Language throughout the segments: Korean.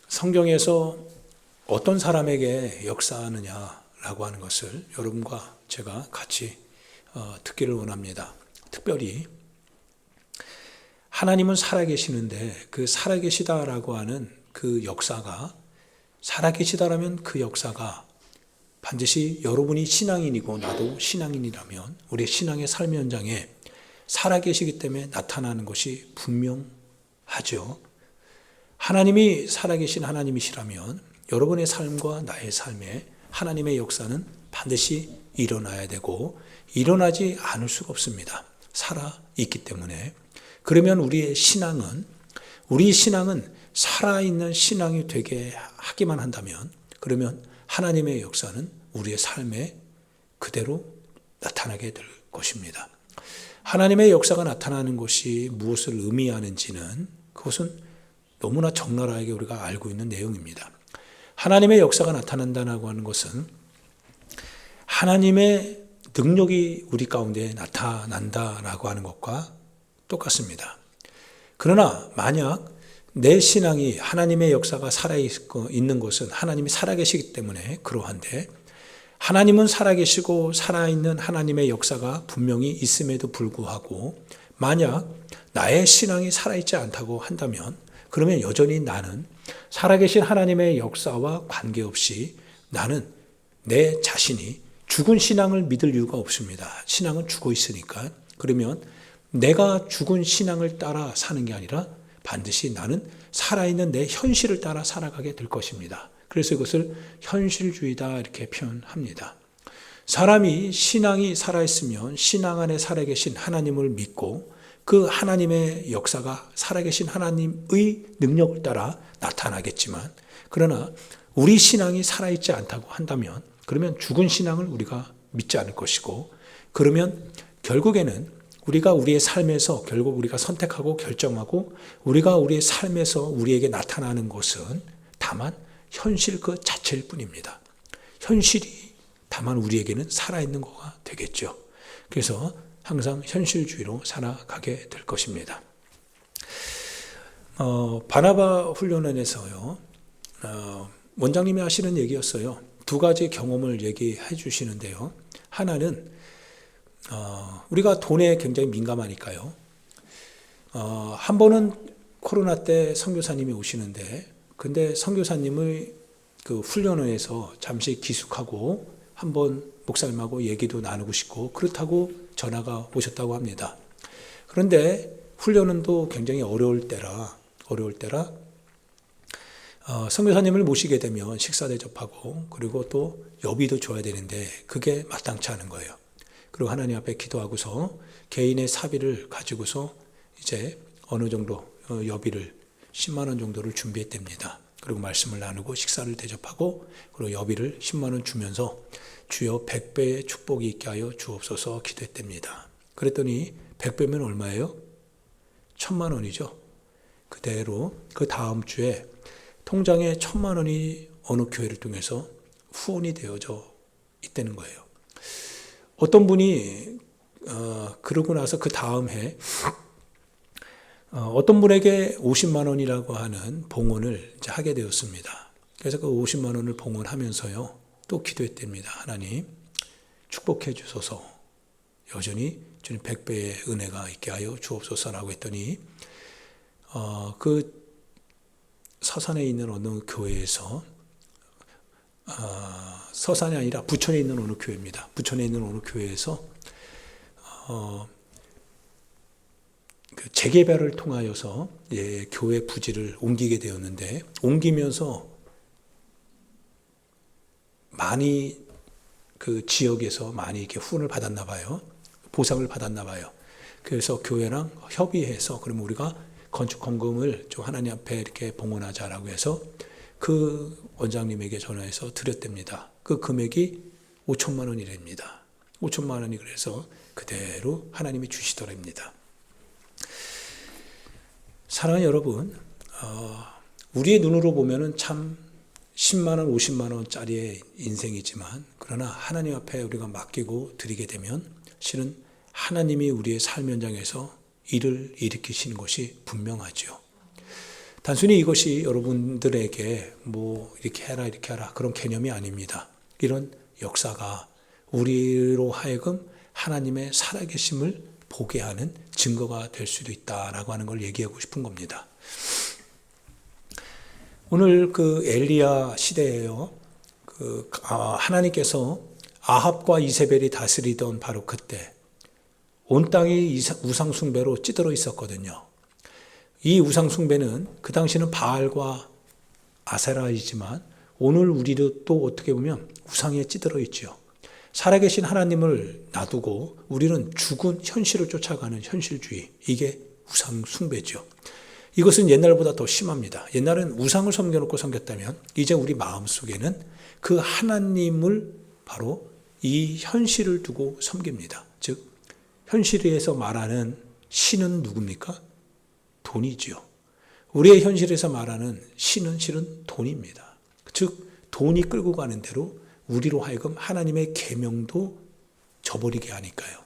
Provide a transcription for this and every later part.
성경에서 어떤 사람에게 역사하느냐라고 하는 것을 여러분과 제가 같이 듣기를 원합니다. 특별히 하나님은 살아계시는데 그 살아계시다라고 하는 그 역사가, 살아계시다라면 그 역사가 반드시 여러분이 신앙인이고 나도 신앙인이라면 우리 신앙의 삶 현장에 살아계시기 때문에 나타나는 것이 분명하죠. 하나님이 살아계신 하나님이시라면 여러분의 삶과 나의 삶에 하나님의 역사는 반드시 일어나야 되고 일어나지 않을 수가 없습니다. 살아있기 때문에. 그러면 우리 신앙은 살아있는 신앙이 되게 하기만 한다면, 그러면 하나님의 역사는 우리의 삶에 그대로 나타나게 될 것입니다. 하나님의 역사가 나타나는 것이 무엇을 의미하는지는 그것은 너무나 적나라하게 우리가 알고 있는 내용입니다. 하나님의 역사가 나타난다고 하는 것은 하나님의 능력이 우리 가운데 나타난다라고 하는 것과 똑같습니다. 그러나 만약 내 신앙이 하나님의 역사가 살아있는 것은 하나님이 살아계시기 때문에 그러한데, 하나님은 살아계시고 살아있는 하나님의 역사가 분명히 있음에도 불구하고 만약 나의 신앙이 살아있지 않다고 한다면, 그러면 여전히 나는 살아계신 하나님의 역사와 관계없이 나는 내 자신이 죽은 신앙을 믿을 이유가 없습니다. 신앙은 죽어 있으니까. 그러면 내가 죽은 신앙을 따라 사는 게 아니라 반드시 나는 살아있는 내 현실을 따라 살아가게 될 것입니다. 그래서 이것을 현실주의다 이렇게 표현합니다. 사람이 신앙이 살아있으면 신앙 안에 살아계신 하나님을 믿고 그 하나님의 역사가 살아계신 하나님의 능력을 따라 나타나겠지만, 그러나 우리 신앙이 살아있지 않다고 한다면 그러면 죽은 신앙을 우리가 믿지 않을 것이고, 그러면 결국에는 우리가 우리의 삶에서 결국 우리가 선택하고 결정하고 우리가 우리의 삶에서 우리에게 나타나는 것은 다만 현실 그 자체일 뿐입니다. 현실이 다만 우리에게는 살아있는 거가 되겠죠. 그래서 항상 현실주의로 살아가게 될 것입니다. 바나바 훈련원에서요, 원장님이 하시는 얘기였어요. 두 가지 경험을 얘기해 주시는데요. 하나는 우리가 돈에 굉장히 민감하니까요. 한 번은 코로나 때 선교사님이 오시는데, 근데 선교사님의 그 훈련원에서 잠시 기숙하고 한번 목사님하고 얘기도 나누고 싶고 그렇다고 전화가 오셨다고 합니다. 그런데 훈련원도 굉장히 어려울 때라 선교사님을 모시게 되면 식사 대접하고 그리고 또 여비도 줘야 되는데 그게 마땅치 않은 거예요. 그리고 하나님 앞에 기도하고서 개인의 사비를 가지고서 이제 어느 정도 여비를 10만 원 정도를 준비했답니다. 그리고 말씀을 나누고 식사를 대접하고 그리고 여비를 10만 원 주면서 주여 100배의 축복이 있게 하여 주옵소서 기도했답니다. 그랬더니 100배면 얼마예요? 1000만 원이죠. 그대로 그 다음 주에 통장에 1000만 원이 어느 교회를 통해서 후원이 되어져 있다는 거예요. 어떤 분이 그러고 나서 그 다음 해 어떤 분에게 50만 원이라고 하는 봉헌을 이제 하게 되었습니다. 그래서 그 50만 원을 봉헌하면서요, 또 기도했답니다. 하나님 축복해 주소서, 여전히 주님 100배의 은혜가 있게 하여 주옵소서라고 했더니 그 서산에 있는 어느 교회에서 서산이 아니라 부천에 있는 어느 교회입니다. 부천에 있는 어느 교회에서 그 재개발을 통하여서 교회 부지를 옮기게 되었는데, 옮기면서 많이 그 지역에서 많이 이렇게 후원을 받았나 봐요. 보상을 받았나 봐요. 그래서 교회랑 협의해서 그러면 우리가 건축 헌금을 좀 하나님 앞에 이렇게 봉헌하자라고 해서 그 원장님에게 전화해서 드렸답니다. 그 금액이 5천만 원이랍니다. 5천만 원이 그래서 그대로 하나님이 주시더랍니다. 사랑하는 여러분, 우리의 눈으로 보면은 참 10만 원, 50만 원짜리의 인생이지만, 그러나 하나님 앞에 우리가 맡기고 드리게 되면 실은 하나님이 우리의 삶 현장에서 일을 일으키시는 것이 분명하죠. 단순히 이것이 여러분들에게 뭐 이렇게 해라 이렇게 하라 그런 개념이 아닙니다. 이런 역사가 우리로 하여금 하나님의 살아계심을 보게 하는 증거가 될 수도 있다라고 하는 걸 얘기하고 싶은 겁니다. 오늘 그 엘리야 시대에요. 하나님께서 아합과 이세벨이 다스리던 바로 그때 온 땅이 우상 숭배로 찌들어 있었거든요. 이 우상 숭배는 그 당시는 바알과 아세라이지만 오늘 우리도 또 어떻게 보면 우상에 찌들어 있죠. 살아계신 하나님을 놔두고 우리는 죽은 현실을 쫓아가는 현실주의, 이게 우상 숭배죠. 이것은 옛날보다 더 심합니다. 옛날은 우상을 섬겨놓고 섬겼다면 이제 우리 마음속에는 그 하나님을 바로 이 현실을 두고 섬깁니다. 즉 현실에서 말하는 신은 누굽니까? 돈이지요. 우리의 현실에서 말하는 신은 실은 돈입니다. 즉 돈이 끌고 가는 대로 우리로 하여금 하나님의 계명도 저버리게 하니까요.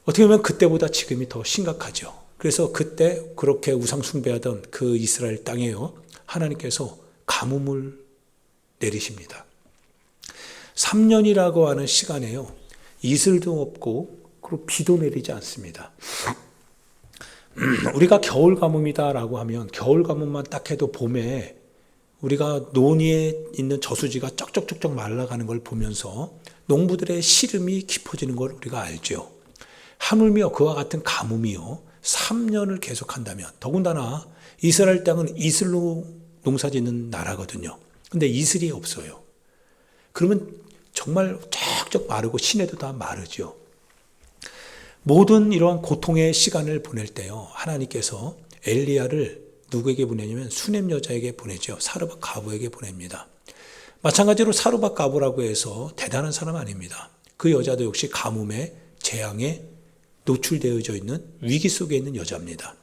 어떻게 보면 그때보다 지금이 더 심각하죠. 그래서 그때 그렇게 우상 숭배하던 그 이스라엘 땅에요, 하나님께서 가뭄을 내리십니다. 3년이라고 하는 시간에요, 이슬도 없고 그리고 비도 내리지 않습니다. 우리가 겨울 가뭄이다라고 하면 겨울 가뭄만 딱 해도 봄에 우리가 논위에 있는 저수지가 쩍쩍쩍쩍 말라가는 걸 보면서 농부들의 시름이 깊어지는 걸 우리가 알죠. 하물며 그와 같은 가뭄이요 3년을 계속한다면, 더군다나 이스라엘 땅은 이슬로 농사짓는 나라거든요. 근데 이슬이 없어요. 그러면 정말 쩍쩍 마르고 시내도 다 마르죠. 모든 이러한 고통의 시간을 보낼 때요, 하나님께서 엘리야를 누구에게 보내냐면 수넴 여자에게 보내죠. 사르밧 가부에게 보냅니다. 마찬가지로 사르밧 가부라고 해서 대단한 사람 아닙니다. 그 여자도 역시 가뭄에 재앙에 노출되어져 있는 위기 속에 있는 여자입니다.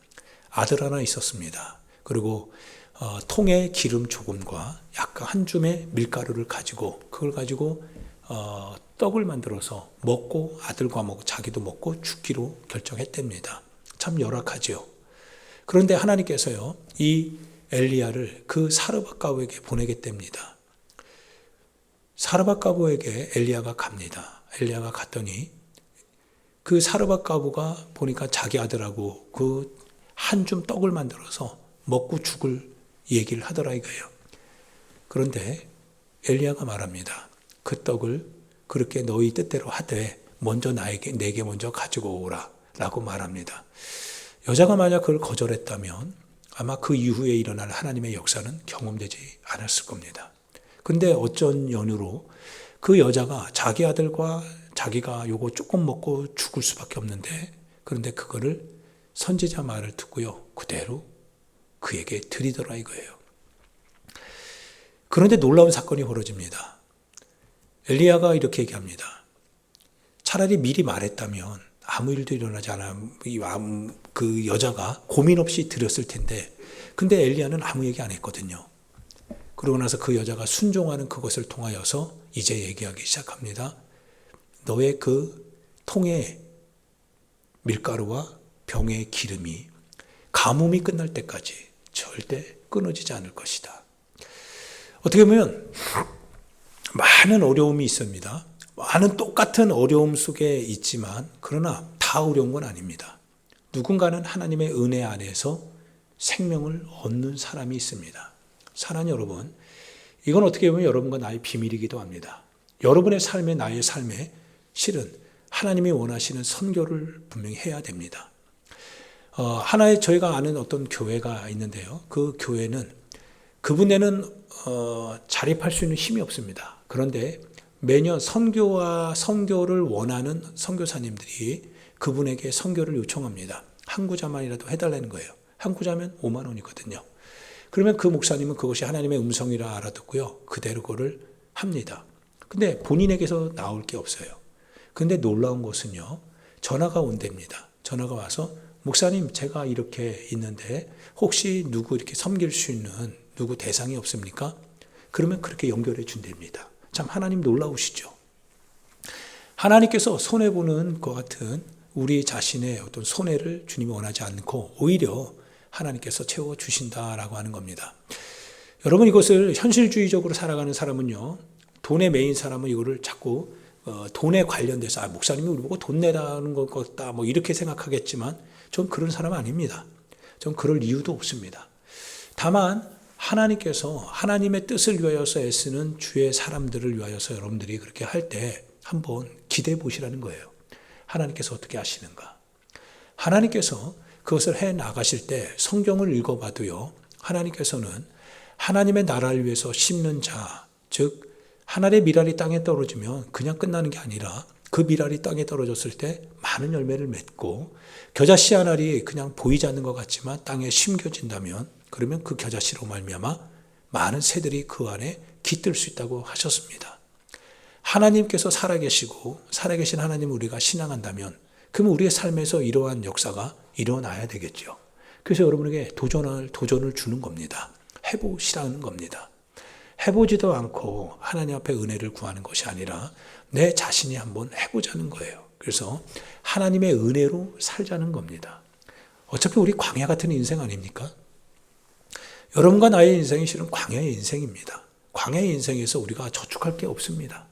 아들 하나 있었습니다. 그리고 통에 기름 조금과 약간 한 줌의 밀가루를 가지고 그걸 가지고 떡을 만들어서 먹고 아들과 먹고 자기도 먹고 죽기로 결정했답니다. 참 열악하죠. 그런데 하나님께서요, 이 엘리야를 그 사르밧 가부에게 보내겠답니다. 사르밧 가부에게 엘리야가 갑니다. 엘리야가 갔더니 그 사르밧 가부가 보니까 자기 아들하고 그 한 줌 떡을 만들어서 먹고 죽을 얘기를 하더라 이거예요. 그런데 엘리야가 말합니다. 그 떡을 그렇게 너희 뜻대로 하되 먼저 내게 먼저 가지고 오라 라고 말합니다. 여자가 만약 그걸 거절했다면 아마 그 이후에 일어날 하나님의 역사는 경험되지 않았을 겁니다. 근데 어쩐 연유로 그 여자가 자기 아들과 자기가 요거 조금 먹고 죽을 수밖에 없는데, 그런데 그거를 선지자 말을 듣고요, 그대로 그에게 드리더라 이거예요. 그런데 놀라운 사건이 벌어집니다. 엘리야가 이렇게 얘기합니다. 차라리 미리 말했다면 아무 일도 일어나지 않아 그 여자가 고민 없이 드렸을 텐데, 근데 엘리야는 아무 얘기 안 했거든요. 그러고 나서 그 여자가 순종하는 그것을 통하여서 이제 얘기하기 시작합니다. 너의 그 통에 밀가루와 병의 기름이 가뭄이 끝날 때까지 절대 끊어지지 않을 것이다. 어떻게 보면 많은 어려움이 있습니다. 많은 똑같은 어려움 속에 있지만 그러나 다 어려운 건 아닙니다. 누군가는 하나님의 은혜 안에서 생명을 얻는 사람이 있습니다. 사랑하는 여러분, 이건 어떻게 보면 여러분과 나의 비밀이기도 합니다. 여러분의 삶에, 나의 삶에 실은 하나님이 원하시는 선교를 분명히 해야 됩니다. 하나의 저희가 아는 어떤 교회가 있는데요. 그 교회는 그분에는 자립할 수 있는 힘이 없습니다. 그런데 매년 선교를 원하는 선교사님들이 그분에게 선교를 요청합니다. 한 구자만이라도 해달라는 거예요. 한 구자면 5만 원이거든요. 그러면 그 목사님은 그것이 하나님의 음성이라 알아듣고요, 그대로 그거를 합니다. 근데 본인에게서 나올 게 없어요. 근데 놀라운 것은요, 전화가 온답니다. 전화가 와서 목사님, 제가 이렇게 있는데 혹시 누구 이렇게 섬길 수 있는 누구 대상이 없습니까? 그러면 그렇게 연결해 준답니다. 참 하나님 놀라우시죠. 하나님께서 손해보는 것 같은 우리 자신의 어떤 손해를 주님이 원하지 않고 오히려 하나님께서 채워주신다라고 하는 겁니다. 여러분, 이것을 현실주의적으로 살아가는 사람은요, 돈에 매인 사람은 이거를 자꾸 돈에 관련돼서 목사님이 우리 보고 돈 내라는 것 같다 뭐 이렇게 생각하겠지만 전 그런 사람 아닙니다. 전 그럴 이유도 없습니다. 다만 하나님께서 하나님의 뜻을 위하여서 애쓰는 주의 사람들을 위하여서 여러분들이 그렇게 할 때 한번 기대해 보시라는 거예요. 하나님께서 어떻게 하시는가. 하나님께서 그것을 해 나가실 때 성경을 읽어봐도요, 하나님께서는 하나님의 나라를 위해서 심는 자, 즉 하늘의 미랄이 땅에 떨어지면 그냥 끝나는 게 아니라 그 미랄이 땅에 떨어졌을 때 많은 열매를 맺고, 겨자씨 한 알이 그냥 보이지 않는 것 같지만 땅에 심겨진다면 그러면 그 겨자씨로 말미암아 많은 새들이 그 안에 깃들 수 있다고 하셨습니다. 하나님께서 살아계시고 살아계신 하나님을 우리가 신앙한다면 그러면 우리의 삶에서 이러한 역사가 일어나야 되겠죠. 그래서 여러분에게 도전을 주는 겁니다. 해보시라는 겁니다. 해보지도 않고 하나님 앞에 은혜를 구하는 것이 아니라 내 자신이 한번 해보자는 거예요. 그래서 하나님의 은혜로 살자는 겁니다. 어차피 우리 광야 같은 인생 아닙니까? 여러분과 나의 인생이 실은 광야의 인생입니다. 광야의 인생에서 우리가 저축할 게 없습니다.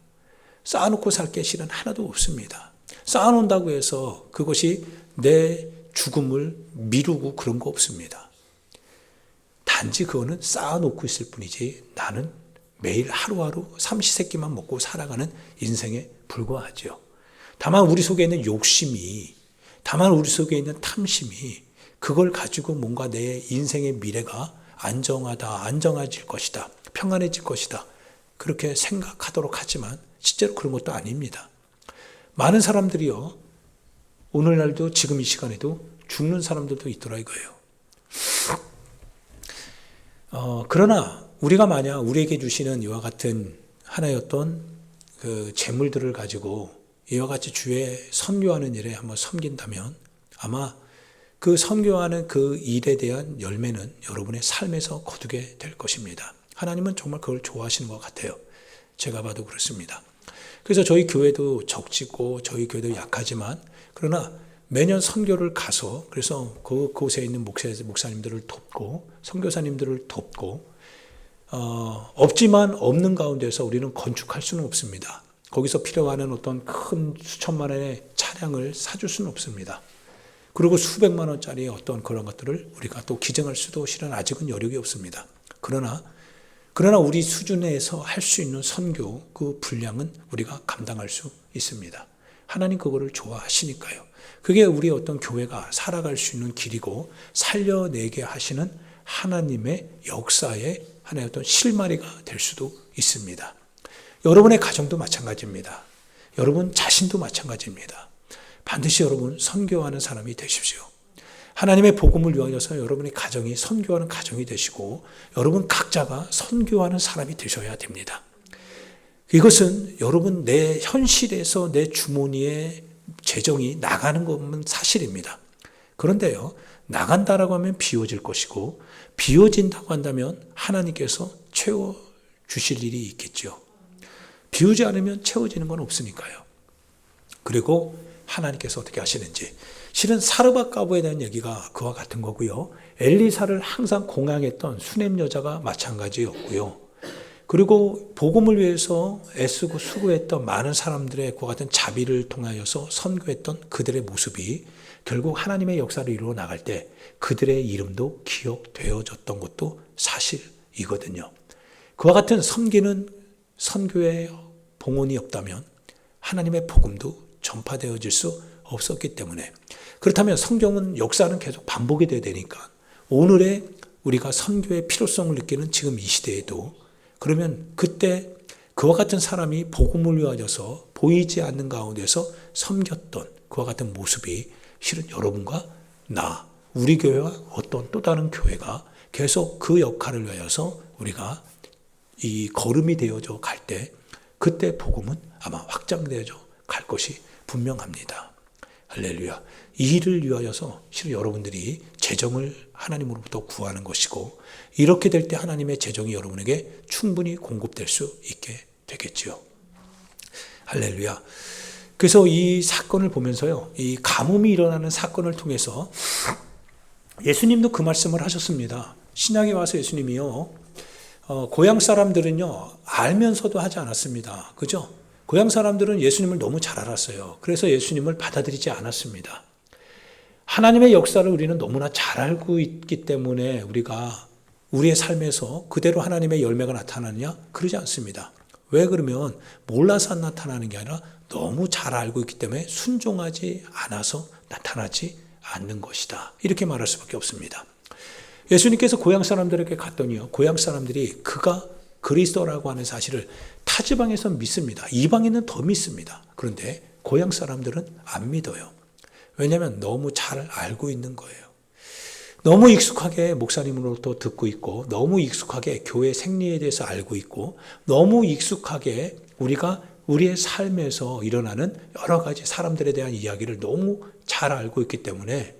쌓아놓고 살 게 실은 하나도 없습니다. 쌓아놓는다고 해서 그것이 내 죽음을 미루고 그런 거 없습니다. 단지 그거는 쌓아놓고 있을 뿐이지 나는 매일 하루하루 삼시세끼만 먹고 살아가는 인생에 불과하죠. 다만 우리 속에 있는 욕심이, 다만 우리 속에 있는 탐심이 그걸 가지고 뭔가 내 인생의 미래가 안정해질 것이다, 평안해질 것이다, 그렇게 생각하도록 하지만 실제로 그런 것도 아닙니다. 많은 사람들이요, 오늘날도 지금 이 시간에도 죽는 사람들도 있더라 이거예요. 그러나 우리가 만약 우리에게 주시는 이와 같은 하나의 어떤 그 재물들을 가지고 이와 같이 주의 선교하는 일에 한번 섬긴다면 아마 그 선교하는 그 일에 대한 열매는 여러분의 삶에서 거두게 될 것입니다. 하나님은 정말 그걸 좋아하시는 것 같아요. 제가 봐도 그렇습니다. 그래서 저희 교회도 적지고 저희 교회도 약하지만 그러나 매년 선교를 가서 그래서 그곳에 있는 목사님들을 돕고 선교사님들을 돕고 없지만 없는 가운데서 우리는 건축할 수는 없습니다. 거기서 필요하는 어떤 큰 수천만 원의 차량을 사줄 수는 없습니다. 그리고 수백만 원짜리 어떤 그런 것들을 우리가 또 기증할 수도 실은 아직은 여력이 없습니다. 그러나 우리 수준에서 할 수 있는 선교 그 분량은 우리가 감당할 수 있습니다. 하나님 그거를 좋아하시니까요. 그게 우리 어떤 교회가 살아갈 수 있는 길이고 살려내게 하시는 하나님의 역사의 하나의 어떤 실마리가 될 수도 있습니다. 여러분의 가정도 마찬가지입니다. 여러분 자신도 마찬가지입니다. 반드시 여러분 선교하는 사람이 되십시오. 하나님의 복음을 위하여서 여러분의 가정이 선교하는 가정이 되시고 여러분 각자가 선교하는 사람이 되셔야 됩니다. 이것은 여러분 내 현실에서 내 주머니에 재정이 나가는 것은 사실입니다. 그런데요, 나간다라고 하면 비워질 것이고 비워진다고 한다면 하나님께서 채워주실 일이 있겠죠. 비우지 않으면 채워지는 건 없으니까요. 그리고 하나님께서 어떻게 하시는지, 실은 사르밧 과부에 대한 얘기가 그와 같은 거고요. 엘리사를 항상 공양했던 수넴 여자가 마찬가지였고요. 그리고 복음을 위해서 애쓰고 수고했던 많은 사람들의 그와 같은 자비를 통하여서 선교했던 그들의 모습이 결국 하나님의 역사를 이루어 나갈 때 그들의 이름도 기억되어졌던 것도 사실이거든요. 그와 같은 섬기는 선교의 봉헌이 없다면 하나님의 복음도 전파되어질 수 없었기 때문에, 그렇다면 성경은 역사는 계속 반복이 돼야 되니까 오늘의 우리가 선교의 필요성을 느끼는 지금 이 시대에도 그러면 그때 그와 같은 사람이 복음을 위하여서 보이지 않는 가운데서 섬겼던 그와 같은 모습이 실은 여러분과 나, 우리 교회와 어떤 또 다른 교회가 계속 그 역할을 위하여서 우리가 이 걸음이 되어져 갈 때 그때 복음은 아마 확장되어져 갈 것이 분명합니다. 할렐루야. 이 일을 위하여서 실은 여러분들이 재정을 하나님으로부터 구하는 것이고 이렇게 될 때 하나님의 재정이 여러분에게 충분히 공급될 수 있게 되겠지요. 할렐루야. 그래서 이 사건을 보면서요, 이 가뭄이 일어나는 사건을 통해서 예수님도 그 말씀을 하셨습니다. 신약에 와서 예수님이요, 고향 사람들은요, 알면서도 하지 않았습니다. 그죠? 고향 사람들은 예수님을 너무 잘 알았어요. 그래서 예수님을 받아들이지 않았습니다. 하나님의 역사를 우리는 너무나 잘 알고 있기 때문에 우리가 우리의 삶에서 그대로 하나님의 열매가 나타나느냐? 그러지 않습니다. 왜 그러면 몰라서 나타나는 게 아니라 너무 잘 알고 있기 때문에 순종하지 않아서 나타나지 않는 것이다. 이렇게 말할 수밖에 없습니다. 예수님께서 고향 사람들에게 갔더니요, 고향 사람들이 그가 그리스도라고 하는 사실을 타지방에서 믿습니다. 이방인은 더 믿습니다. 그런데 고향 사람들은 안 믿어요. 왜냐하면 너무 잘 알고 있는 거예요. 너무 익숙하게 목사님으로부터 듣고 있고, 너무 익숙하게 교회 생리에 대해서 알고 있고, 너무 익숙하게 우리가 우리의 삶에서 일어나는 여러 가지 사람들에 대한 이야기를 너무 잘 알고 있기 때문에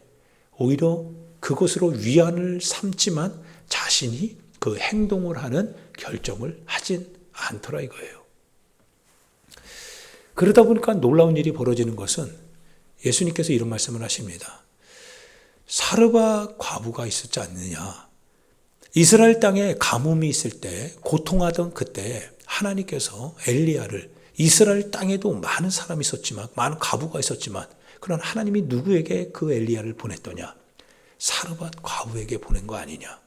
오히려 그것으로 위안을 삼지만 자신이 그 행동을 하는 결정을 하진 않더라 이거예요. 그러다 보니까 놀라운 일이 벌어지는 것은 예수님께서 이런 말씀을 하십니다. 사르밧 과부가 있었지 않느냐. 이스라엘 땅에 가뭄이 있을 때, 고통하던 그때 하나님께서 엘리야를, 이스라엘 땅에도 많은 사람이 있었지만, 많은 과부가 있었지만, 그러나 하나님이 누구에게 그 엘리야를 보냈더냐? 사르밧 과부에게 보낸 거 아니냐?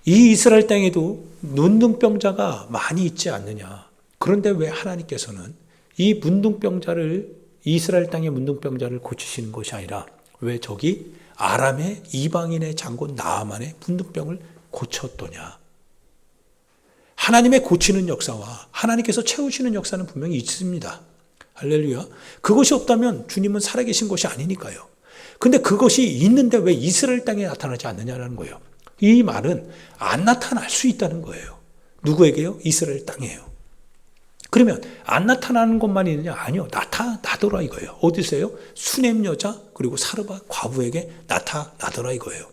이 이스라엘 땅에도 문둥병자가 많이 있지 않느냐? 그런데 왜 하나님께서는 이 문둥병자를, 이스라엘 땅의 문둥병자를 고치시는 것이 아니라 왜 저기 아람의 이방인의 장군 나아만의 문둥병을 고쳤더냐? 하나님의 고치는 역사와 하나님께서 채우시는 역사는 분명히 있습니다. 할렐루야. 그것이 없다면 주님은 살아계신 것이 아니니까요. 근데 그것이 있는데 왜 이스라엘 땅에 나타나지 않느냐라는 거예요. 이 말은 안 나타날 수 있다는 거예요. 누구에게요? 이스라엘 땅이에요. 그러면 안 나타나는 것만 있느냐? 아니요. 나타나더라 이거예요. 어디서요? 수넴 여자 그리고 사르밧 과부에게 나타나더라 이거예요.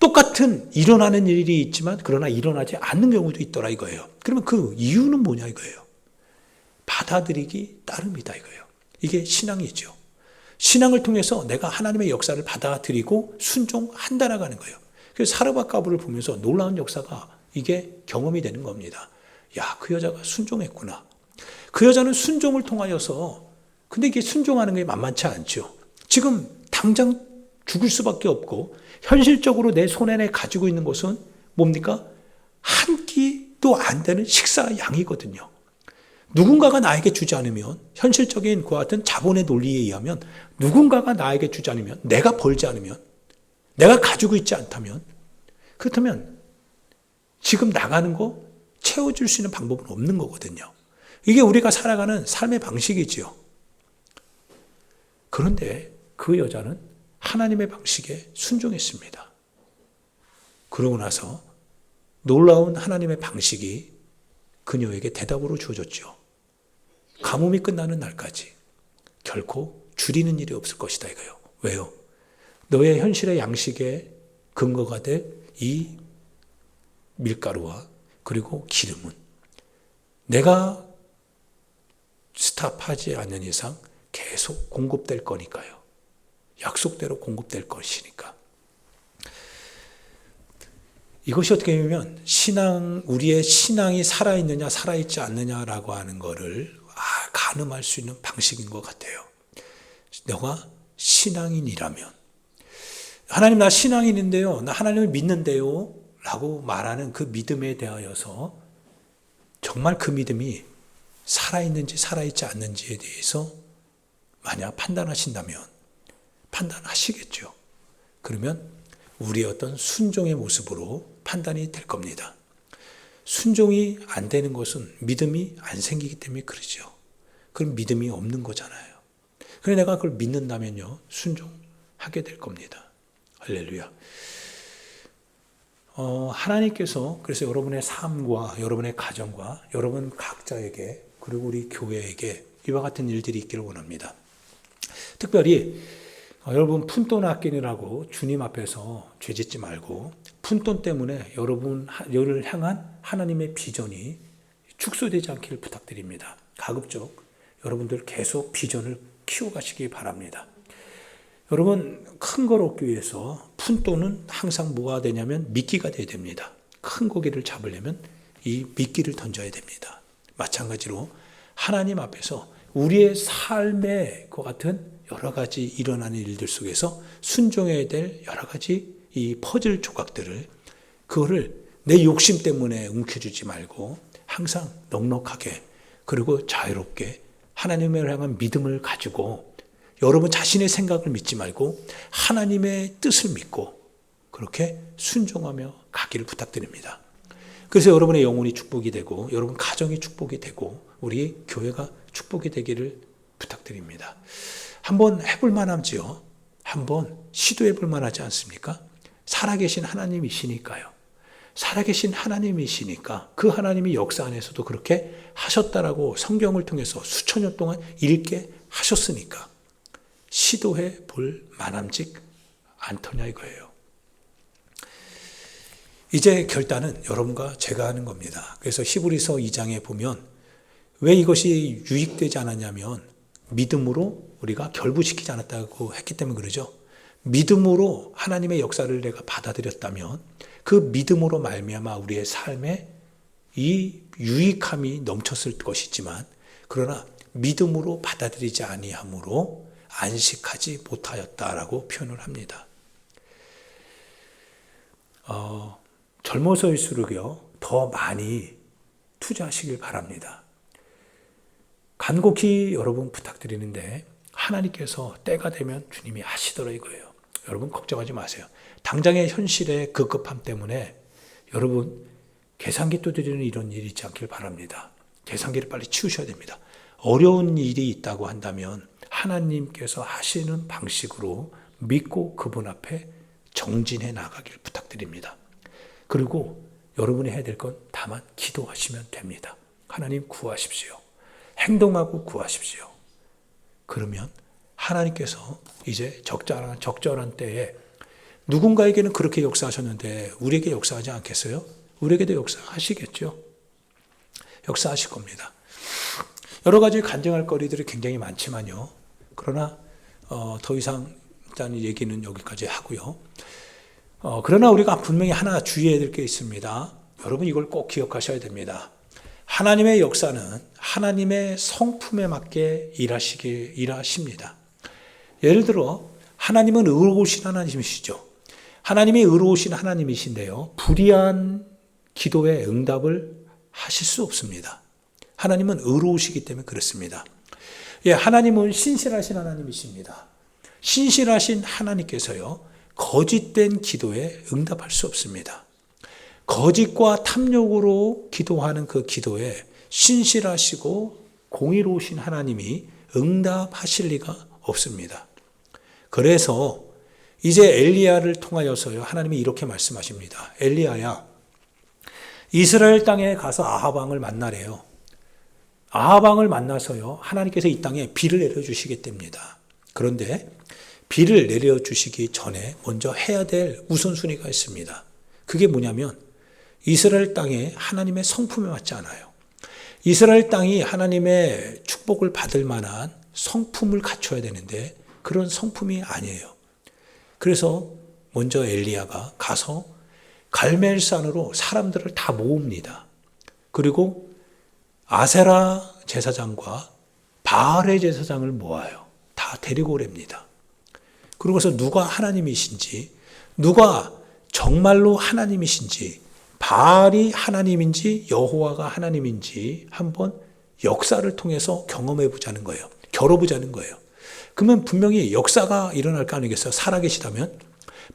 똑같은 일어나는 일이 있지만 그러나 일어나지 않는 경우도 있더라 이거예요. 그러면 그 이유는 뭐냐 이거예요. 받아들이기 따름이다 이거예요. 이게 신앙이죠. 신앙을 통해서 내가 하나님의 역사를 받아들이고 순종한다라는 거예요. 그래서 사르밧 과부를 보면서 놀라운 역사가 이게 경험이 되는 겁니다. 야, 그 여자가 순종했구나. 그 여자는 순종을 통하여서, 근데 이게 순종하는 게 만만치 않죠. 지금 당장 죽을 수밖에 없고 현실적으로 내 손에 가지고 있는 것은 뭡니까? 한 끼도 안 되는 식사 양이거든요. 누군가가 나에게 주지 않으면, 현실적인 그와 같은 자본의 논리에 의하면 누군가가 나에게 주지 않으면, 내가 벌지 않으면, 내가 가지고 있지 않다면, 그렇다면 지금 나가는 거 채워줄 수 있는 방법은 없는 거거든요. 이게 우리가 살아가는 삶의 방식이지요. 그런데 그 여자는 하나님의 방식에 순종했습니다. 그러고 나서 놀라운 하나님의 방식이 그녀에게 대답으로 주어졌죠. 가뭄이 끝나는 날까지 결코 줄이는 일이 없을 것이다 이거예요. 왜요? 너의 현실의 양식의 근거가 될 이 밀가루와 그리고 기름은 내가 스탑하지 않는 이상 계속 공급될 거니까요. 약속대로 공급될 것이니까. 이것이 어떻게 보면 우리의 신앙이 살아있느냐 살아있지 않느냐라고 하는 것을 가늠할 수 있는 방식인 것 같아요. 너가 신앙인이라면, 하나님 나 신앙인인데요, 나 하나님을 믿는데요 라고 말하는 그 믿음에 대하여서 정말 그 믿음이 살아있는지 살아있지 않는지에 대해서 만약 판단하신다면 판단하시겠죠. 그러면 우리의 어떤 순종의 모습으로 판단이 될 겁니다. 순종이 안 되는 것은 믿음이 안 생기기 때문에 그러죠. 그럼 믿음이 없는 거잖아요. 그래서 내가 그걸 믿는다면요, 순종하게 될 겁니다. 할렐루야. 하나님께서 그래서 여러분의 삶과 여러분의 가정과 여러분 각자에게 그리고 우리 교회에게 이와 같은 일들이 있기를 원합니다. 특별히 여러분 푼돈 아끼느라고 주님 앞에서 죄짓지 말고 푼돈 때문에 여러분을 향한 하나님의 비전이 축소되지 않기를 부탁드립니다. 가급적 여러분들 계속 비전을 키워가시기 바랍니다. 여러분, 큰 걸 얻기 위해서 푼돈은 항상 뭐가 되냐면 미끼가 돼야 됩니다. 큰 고기를 잡으려면 이 미끼를 던져야 됩니다. 마찬가지로 하나님 앞에서 우리의 삶의 그 같은 여러 가지 일어나는 일들 속에서 순종해야 될 여러 가지 이 퍼즐 조각들을, 그거를 내 욕심 때문에 움켜쥐지 말고 항상 넉넉하게, 그리고 자유롭게 하나님을 향한 믿음을 가지고, 여러분 자신의 생각을 믿지 말고 하나님의 뜻을 믿고 그렇게 순종하며 가기를 부탁드립니다. 그래서 여러분의 영혼이 축복이 되고, 여러분 가정이 축복이 되고, 우리 교회가 축복이 되기를 부탁드립니다. 한번 해볼 만하지요. 한번 시도해 볼 만하지 않습니까? 살아계신 하나님이시니까요. 살아계신 하나님이시니까 그 하나님이 역사 안에서도 그렇게 하셨다라고 성경을 통해서 수천 년 동안 읽게 하셨으니까 시도해 볼 만함직 않더냐 이거예요. 이제 결단은 여러분과 제가 하는 겁니다. 그래서 히브리서 2장에 보면 왜 이것이 유익되지 않았냐면 믿음으로 우리가 결부시키지 않았다고 했기 때문에 그러죠. 믿음으로 하나님의 역사를 내가 받아들였다면 그 믿음으로 말미암아 우리의 삶에 이 유익함이 넘쳤을 것이지만, 그러나 믿음으로 받아들이지 아니함으로 안식하지 못하였다라고 표현을 합니다. 젊어서일수록요 더 많이 투자하시길 바랍니다. 간곡히 여러분 부탁드리는데, 하나님께서 때가 되면 주님이 하시더라 이거예요. 여러분 걱정하지 마세요. 당장의 현실의 급급함 때문에 여러분 계산기 두드리는 이런 일이 있지 않길 바랍니다. 계산기를 빨리 치우셔야 됩니다. 어려운 일이 있다고 한다면 하나님께서 하시는 방식으로 믿고 그분 앞에 정진해 나가길 부탁드립니다. 그리고 여러분이 해야 될 건 다만 기도하시면 됩니다. 하나님 구하십시오. 행동하고 구하십시오. 그러면 하나님께서 이제 적절한 때에 누군가에게는 그렇게 역사하셨는데 우리에게 역사하지 않겠어요? 우리에게도 역사하시겠죠. 역사하실 겁니다. 여러 가지 간증할 거리들이 굉장히 많지만요. 그러나 더 이상 일단 얘기는 여기까지 하고요. 그러나 우리가 분명히 하나 주의해야 될 게 있습니다. 여러분 이걸 꼭 기억하셔야 됩니다. 하나님의 역사는 하나님의 성품에 맞게 일하십니다. 예를 들어 하나님은 의로우신 하나님이시죠. 하나님이 의로우신 하나님이신데요, 불의한 기도에 응답을 하실 수 없습니다. 하나님은 의로우시기 때문에 그렇습니다. 하나님은 신실하신 하나님이십니다. 신실하신 하나님께서요 거짓된 기도에 응답할 수 없습니다. 거짓과 탐욕으로 기도하는 그 기도에 신실하시고 공의로우신 하나님이 응답하실 리가 없습니다. 그래서 이제 엘리야를 통하여서요 하나님이 이렇게 말씀하십니다. 엘리야야, 이스라엘 땅에 가서 아합 왕을 만나래요. 아합 왕을 만나서요 하나님께서 이 땅에 비를 내려주시게 됩니다. 그런데 비를 내려주시기 전에 먼저 해야 될 우선순위가 있습니다. 그게 뭐냐면 이스라엘 땅에 하나님의 성품에 맞지 않아요. 이스라엘 땅이 하나님의 축복을 받을 만한 성품을 갖춰야 되는데 그런 성품이 아니에요. 그래서 먼저 엘리야가 가서 갈멜산으로 사람들을 다 모읍니다. 그리고 아세라 제사장과 바알의 제사장을 모아요. 다 데리고 오랍니다. 그러고서 누가 하나님이신지, 누가 정말로 하나님이신지, 바알이 하나님인지 여호와가 하나님인지 한번 역사를 통해서 경험해 보자는 거예요. 겨뤄보자는 거예요. 그러면 분명히 역사가 일어날 거 아니겠어요? 살아계시다면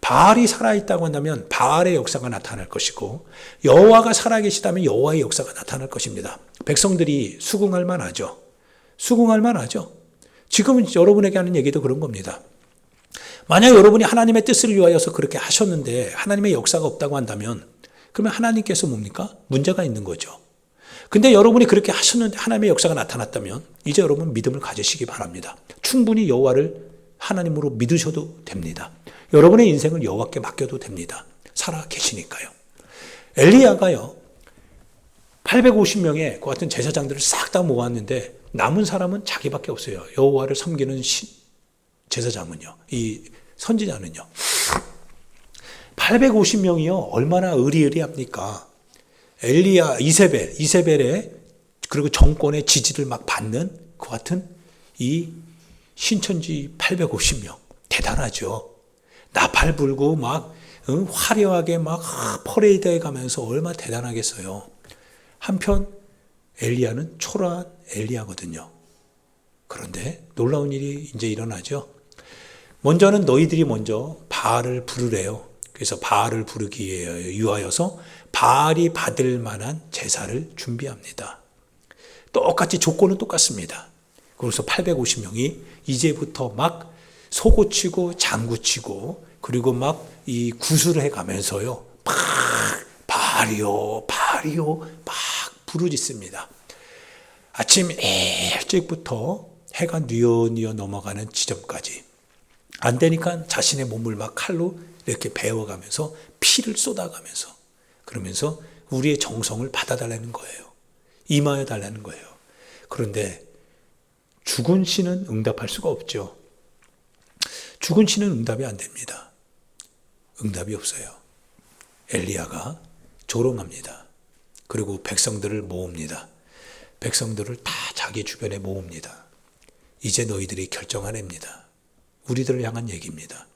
바알이 살아있다고 한다면 바알의 역사가 나타날 것이고, 여호와가 살아계시다면 여호와의 역사가 나타날 것입니다. 백성들이 수긍할 만하죠. 수긍할 만하죠. 지금 여러분에게 하는 얘기도 그런 겁니다. 만약 여러분이 하나님의 뜻을 위하여서 그렇게 하셨는데 하나님의 역사가 없다고 한다면 그러면 하나님께서 뭡니까? 문제가 있는 거죠. 근데 여러분이 그렇게 하셨는데 하나님의 역사가 나타났다면 이제 여러분 믿음을 가지시기 바랍니다. 충분히 여호와를 하나님으로 믿으셔도 됩니다. 여러분의 인생을 여호와께 맡겨도 됩니다. 살아 계시니까요. 엘리야가요 850명의 그 같은 제사장들을 싹 다 모았는데 남은 사람은 자기밖에 없어요. 여호와를 섬기는 제사장은요. 이 선지자는요. 850명이요. 얼마나 의리의리합니까? 이세벨의 그리고 정권의 지지를 막 받는 그 같은 이 신천지 850명. 대단하죠. 나팔 불고 막 화려하게 막 퍼레이드해 가면서 얼마나 대단하겠어요. 한편 엘리야는 초라한 엘리야거든요. 그런데 놀라운 일이 이제 일어나죠. 먼저는 너희들이 먼저 바알을 부르래요. 그래서 바알을 부르기 위하여서 바알이 받을 만한 제사를 준비합니다. 똑같이 조건은 똑같습니다. 그래서 850명이 이제부터 막 소고치고 장구치고 그리고 막 이 구슬을 해가면서요. 막 바알이요 막 부르짖습니다. 아침 일찍부터 해가 뉘어뉘어 넘어가는 지점까지 안 되니까 자신의 몸을 막 칼로 이렇게 베어가면서 피를 쏟아가면서 그러면서 우리의 정성을 받아달라는 거예요. 임하여 달라는 거예요. 그런데 죽은 신은 응답할 수가 없죠. 죽은 신은 응답이 안 됩니다. 응답이 없어요. 엘리야가 조롱합니다. 그리고 백성들을 모읍니다. 백성들을 다 자기 주변에 모읍니다. 이제 너희들이 결정하랍니다. 우리들을 향한 얘기입니다.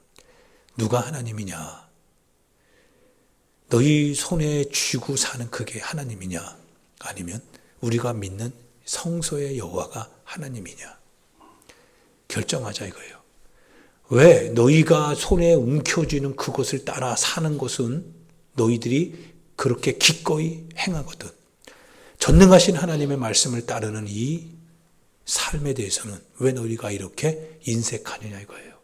누가 하나님이냐? 너희 손에 쥐고 사는 그게 하나님이냐? 아니면 우리가 믿는 성소의 여호와가 하나님이냐? 결정하자 이거예요. 왜 너희가 손에 움켜쥐는 그것을 따라 사는 것은 너희들이 그렇게 기꺼이 행하거든. 전능하신 하나님의 말씀을 따르는 이 삶에 대해서는 왜 너희가 이렇게 인색하느냐 이거예요.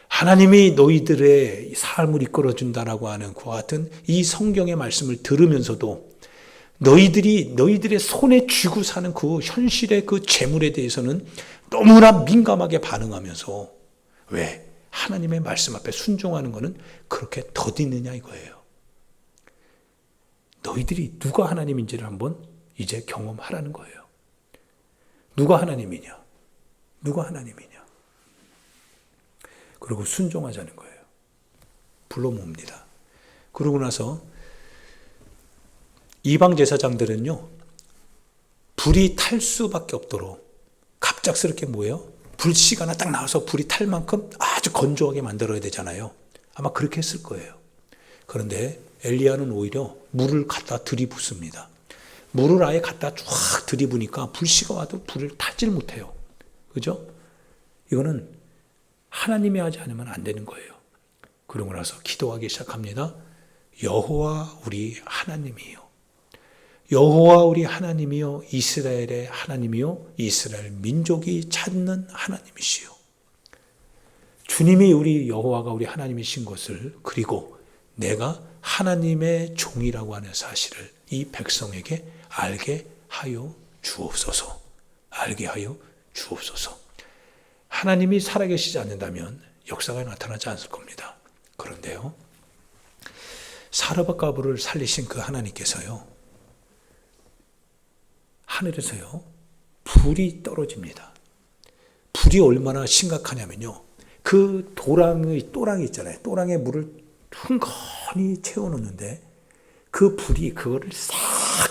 하나님이 너희들의 삶을 이끌어준다라고 하는 그와 같은 이 성경의 말씀을 들으면서도 너희들의 손에 쥐고 사는 그 현실의 그 재물에 대해서는 너무나 민감하게 반응하면서 왜 하나님의 말씀 앞에 순종하는 것은 그렇게 더디느냐 이거예요. 너희들이 누가 하나님인지를 한번 이제 경험하라는 거예요. 누가 하나님이냐? 누가 하나님이냐? 그리고 순종하자는 거예요. 불러 모읍니다. 그러고 나서 이방 제사장들은요, 불이 탈 수밖에 없도록 갑작스럽게 뭐예요? 불씨가 하나 딱 나와서 불이 탈 만큼 아주 건조하게 만들어야 되잖아요. 아마 그렇게 했을 거예요. 그런데 엘리야는 오히려 물을 갖다 들이붓습니다. 물을 아예 갖다 쫙 들이부니까 불씨가 와도 불을 타질 못해요. 그죠? 이거는 하나님이 하지 않으면 안 되는 거예요. 그러고 나서 기도하기 시작합니다. 여호와 우리 하나님이요. 여호와 우리 하나님이요, 이스라엘의 하나님이요, 이스라엘 민족이 찾는 하나님이시요. 주님이 우리 여호와가 우리 하나님이신 것을, 그리고 내가 하나님의 종이라고 하는 사실을 이 백성에게 알게 하여 주옵소서. 알게 하여 주옵소서. 하나님이 살아계시지 않는다면 역사가 나타나지 않을 겁니다. 그런데요, 사르밧가브를 살리신 그 하나님께서요, 하늘에서요, 불이 떨어집니다. 불이 얼마나 심각하냐면요, 그 또랑이 있잖아요. 또랑에 물을 흥건히 채워놓는데 그 불이 그거를 싹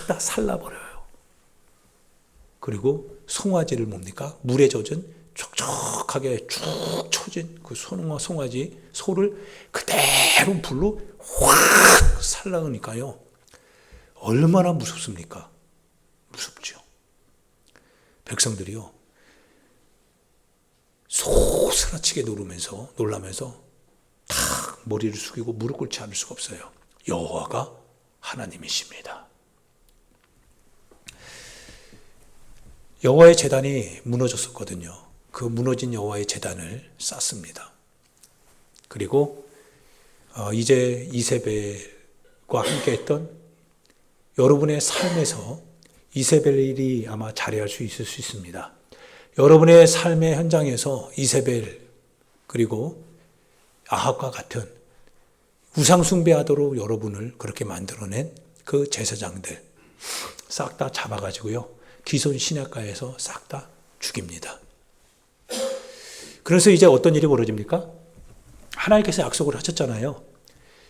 다 살라버려요. 그리고 송아지를 뭡니까? 물에 젖은 촉촉하게 쭉 쳐진 그 송아지 소를 그대로 불로 확 살라그니까요. 얼마나 무섭습니까? 무섭죠. 백성들이요, 소스라치게 놀라면서 탁 머리를 숙이고 무릎 꿇지 않을 수가 없어요. 여호와가 하나님이십니다. 여호와의 제단이 무너졌었거든요. 그 무너진 여호와의 제단을 쌓습니다. 그리고 이제 이세벨과 함께 했던 여러분의 삶에서 이세벨이 아마 자리할 수 있을 수 있습니다. 여러분의 삶의 현장에서 이세벨 그리고 아합과 같은 우상숭배하도록 여러분을 그렇게 만들어낸 그 제사장들 싹 다 잡아가지고요, 기손 시냇가에서 싹 다 죽입니다. 그래서 이제 어떤 일이 벌어집니까? 하나님께서 약속을 하셨잖아요.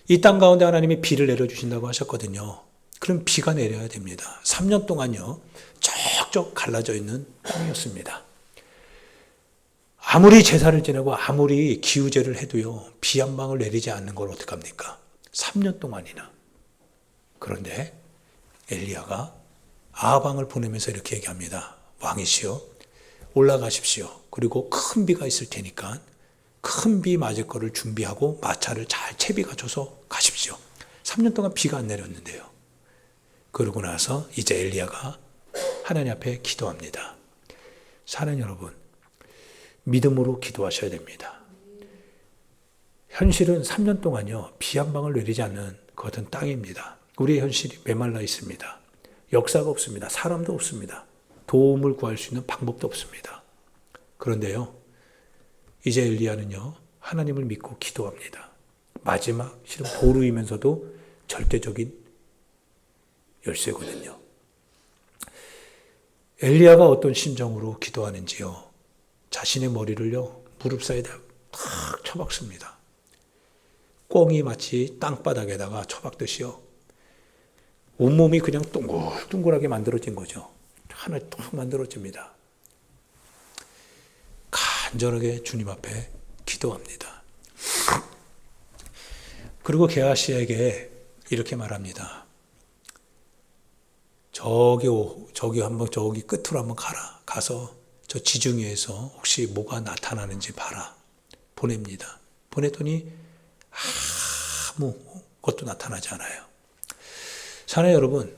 이 땅 가운데 하나님이 비를 내려주신다고 하셨거든요. 그럼 비가 내려야 됩니다. 3년 동안요, 쩍쩍 갈라져 있는 땅이었습니다. 아무리 제사를 지내고 아무리 기우제를 해도요, 비 한 방울 내리지 않는 걸 어떡합니까? 3년 동안이나. 그런데 엘리야가 아방을 보내면서 이렇게 얘기합니다. 왕이시여, 올라가십시오. 그리고 큰 비가 있을 테니까 큰 비 맞을 거를 준비하고 마차를 잘 채비 갖춰서 가십시오. 3년 동안 비가 안 내렸는데요. 그러고 나서 이제 엘리야가 하나님 앞에 기도합니다. 사랑하는 여러분, 믿음으로 기도하셔야 됩니다. 현실은 3년 동안요, 비 한 방울 내리지 않는 그것은 땅입니다. 우리의 현실이 메말라 있습니다. 역사가 없습니다. 사람도 없습니다. 도움을 구할 수 있는 방법도 없습니다. 그런데요, 이제 엘리야는요, 하나님을 믿고 기도합니다. 마지막 실은 보루이면서도 절대적인 열쇠거든요. 엘리야가 어떤 심정으로 기도하는지요, 자신의 머리를요, 무릎 사이에다 탁 쳐박습니다. 꽁이 마치 땅바닥에다가 쳐박듯이요, 온몸이 그냥 둥글둥글하게 만들어진 거죠. 하나 뚝 만들어집니다. 간절하게 주님 앞에 기도합니다. 그리고 게하시에게 이렇게 말합니다. 저기 끝으로 한번 가라. 가서 저 지중해에서 혹시 뭐가 나타나는지 봐라. 보냅니다. 보냈더니 아무것도 나타나지 않아요. 사랑하는 여러분,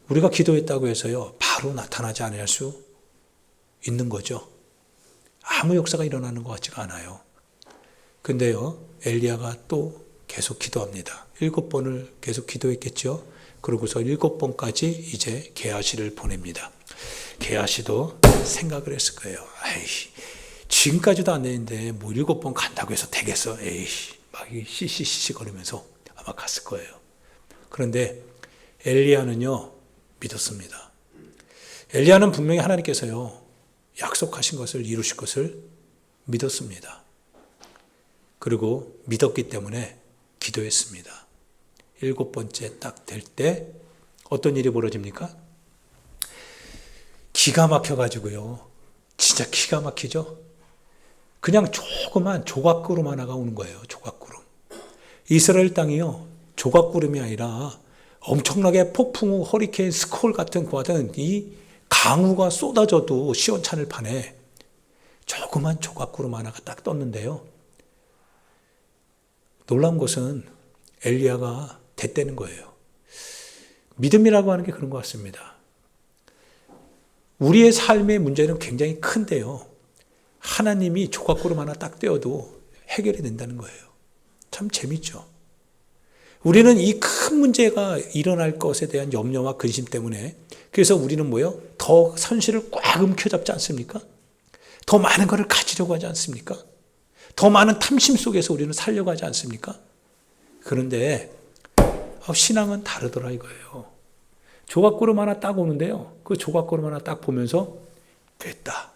우리가 기도했다고 해서요, 바로 나타나지 않을 수 있는 거죠. 아무 역사가 일어나는 것 같지가 않아요. 근데요, 엘리야가 또 계속 기도합니다. 7번을 계속 기도했겠죠. 그러고서 7번까지 이제 게하시를 보냅니다. 게하시도 생각을 했을 거예요. 에이, 지금까지도 안 되는데 뭐 7번 간다고 해서 되겠어? 에이, 막 시시시시 거리면서 아마 갔을 거예요. 그런데 엘리야는요, 믿었습니다. 엘리야는 분명히 하나님께서요, 약속하신 것을 이루실 것을 믿었습니다. 그리고 믿었기 때문에 기도했습니다. 7번째 딱 될 때 어떤 일이 벌어집니까? 기가 막혀가지고요, 진짜 기가 막히죠? 그냥 조그만 조각구름 하나가 오는 거예요. 조각구름. 이스라엘 땅이요, 조각구름이 아니라 엄청나게 폭풍 후 허리케인 스콜 같은 그와는 이 강우가 쏟아져도 시원찮을 판에 조그만 조각구름 하나가 딱 떴는데요. 놀라운 것은 엘리야가 됐다는 거예요. 믿음이라고 하는 게 그런 것 같습니다. 우리의 삶의 문제는 굉장히 큰데요, 하나님이 조각구름 하나 딱 떼어도 해결이 된다는 거예요. 참 재밌죠. 우리는 이 큰 문제가 일어날 것에 대한 염려와 근심 때문에, 그래서 우리는 뭐예요? 더 현실을 꽉 움켜잡지 않습니까? 더 많은 것을 가지려고 하지 않습니까? 더 많은 탐심 속에서 우리는 살려고 하지 않습니까? 그런데 신앙은 다르더라 이거예요. 조각구름 하나 딱 오는데요, 그 조각구름 하나 딱 보면서 됐다,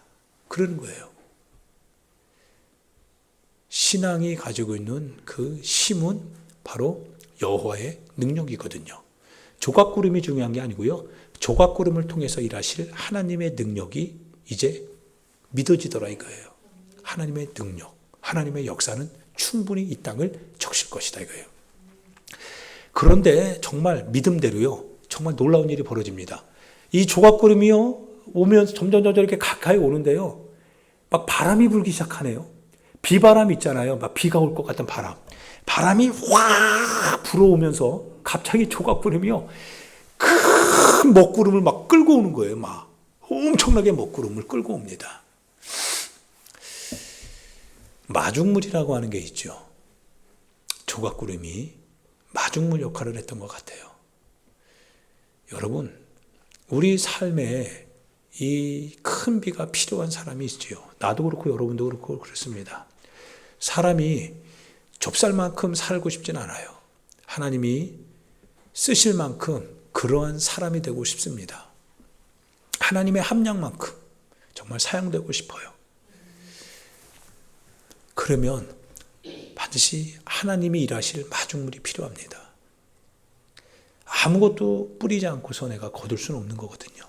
그러는 거예요. 신앙이 가지고 있는 그 힘은 바로 여호와의 능력이거든요. 조각구름이 중요한 게 아니고요, 조각구름을 통해서 일하실 하나님의 능력이 이제 믿어지더라 이거예요. 하나님의 능력, 하나님의 역사는 충분히 이 땅을 적실 것이다 이거예요. 그런데 정말 믿음대로요, 정말 놀라운 일이 벌어집니다. 이 조각구름이요, 오면서 점점 이렇게 가까이 오는데요, 막 바람이 불기 시작하네요. 비바람 있잖아요. 막 비가 올 것 같은 바람. 바람이 확 불어오면서 갑자기 조각구름이요, 큰 먹구름을 막 끌고 오는 거예요. 막 엄청나게 먹구름을 끌고 옵니다. 마중물이라고 하는 게 있죠. 조각구름이 마중물 역할을 했던 것 같아요. 여러분, 우리 삶에 이 큰 비가 필요한 사람이 있지요. 나도 그렇고 여러분도 그렇고 그렇습니다. 사람이 좁쌀만큼 살고 싶진 않아요. 하나님이 쓰실 만큼 그러한 사람이 되고 싶습니다. 하나님의 함량만큼 정말 사용되고 싶어요. 그러면 반드시 하나님이 일하실 마중물이 필요합니다. 아무것도 뿌리지 않고서 내가 거둘 수는 없는 거거든요.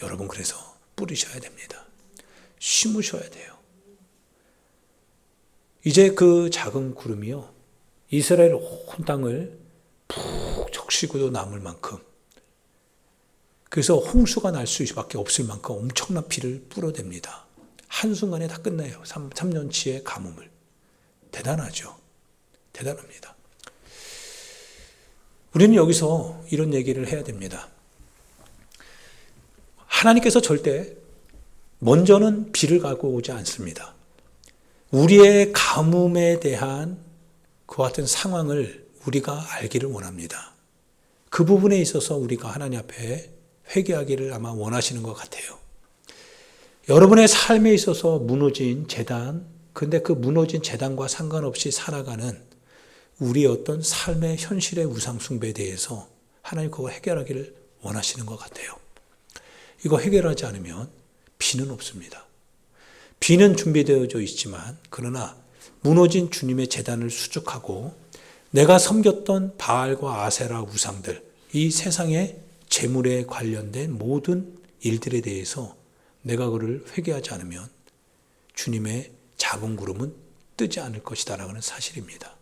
여러분, 그래서 뿌리셔야 됩니다. 심으셔야 돼요. 이제 그 작은 구름이요, 이스라엘 온 땅을 푹 적시고도 남을 만큼, 그래서 홍수가 날 수밖에 없을 만큼 엄청난 비를 뿌려댑니다. 한순간에 다 끝나요. 3년치의 가뭄을. 대단하죠. 대단합니다. 우리는 여기서 이런 얘기를 해야 됩니다. 하나님께서 절대 먼저는 비를 갖고 오지 않습니다. 우리의 가뭄에 대한 그와 같은 상황을 우리가 알기를 원합니다. 그 부분에 있어서 우리가 하나님 앞에 회개하기를 아마 원하시는 것 같아요. 여러분의 삶에 있어서 무너진 재단, 근데 그 무너진 재단과 상관없이 살아가는 우리의 어떤 삶의 현실의 우상숭배에 대해서 하나님 그거 해결하기를 원하시는 것 같아요. 이거 해결하지 않으면 비는 없습니다. 비는 준비되어져 있지만, 그러나 무너진 주님의 재단을 수축하고 내가 섬겼던 바알과 아세라 우상들, 이 세상의 재물에 관련된 모든 일들에 대해서 내가 그를 회개하지 않으면 주님의 작은 구름은 뜨지 않을 것이다라는 사실입니다.